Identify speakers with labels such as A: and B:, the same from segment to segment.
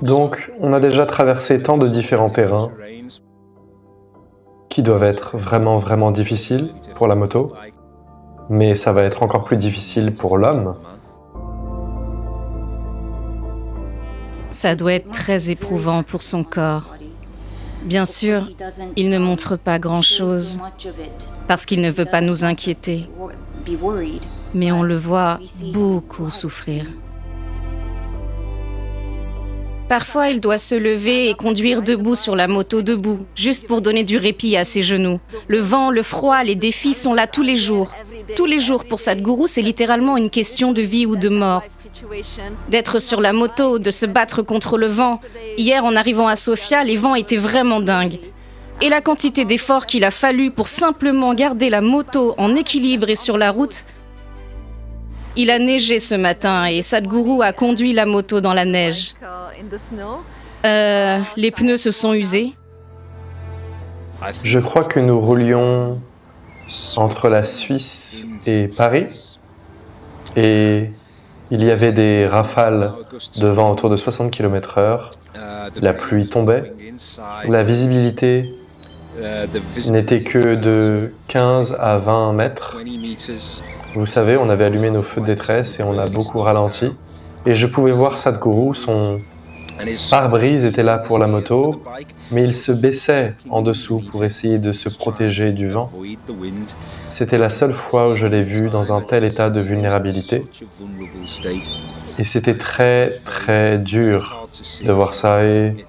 A: Donc, on a déjà traversé tant de différents terrains qui doivent être vraiment, vraiment difficiles pour la moto, mais ça va être encore plus difficile pour l'homme.
B: Ça doit être très éprouvant pour son corps. Bien sûr, il ne montre pas grand-chose parce qu'il ne veut pas nous inquiéter, mais on le voit beaucoup souffrir. Parfois, il doit se lever et conduire debout sur la moto debout, juste pour donner du répit à ses genoux. Le vent, le froid, les défis sont là tous les jours. Tous les jours, pour Sadhguru, c'est littéralement une question de vie ou de mort. D'être sur la moto, de se battre contre le vent. Hier, en arrivant à Sofia, les vents étaient vraiment dingues. Et la quantité d'efforts qu'il a fallu pour simplement garder la moto en équilibre et sur la route. Il a neigé ce matin et Sadhguru a conduit la moto dans la neige. Les pneus se sont usés.
A: Je crois que nous roulions entre la Suisse et Paris, et il y avait des rafales de vent autour de 60 km/h, la pluie tombait, la visibilité n'était que de 15 à 20 mètres. Vous savez, on avait allumé nos feux de détresse et on a beaucoup ralenti, et je pouvais voir Sadhguru, son pare-brise était là pour la moto, mais il se baissait en dessous pour essayer de se protéger du vent. C'était la seule fois où je l'ai vu dans un tel état de vulnérabilité. Et c'était très, très dur de voir ça. Et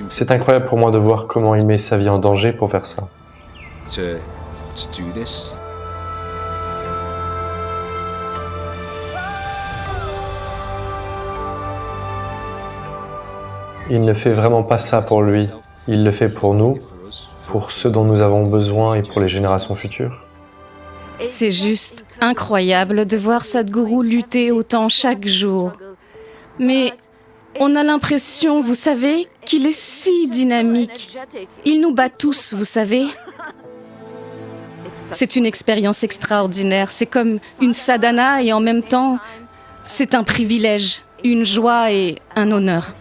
A: c'est incroyable pour moi de voir comment il met sa vie en danger pour faire ça. Il ne fait vraiment pas ça pour lui. Il le fait pour nous, pour ceux dont nous avons besoin et pour les générations futures.
B: C'est juste incroyable de voir Sadhguru lutter autant chaque jour. Mais on a l'impression, vous savez, qu'il est si dynamique. Il nous bat tous, vous savez. C'est une expérience extraordinaire. C'est comme une sadhana et en même temps, c'est un privilège, une joie et un honneur.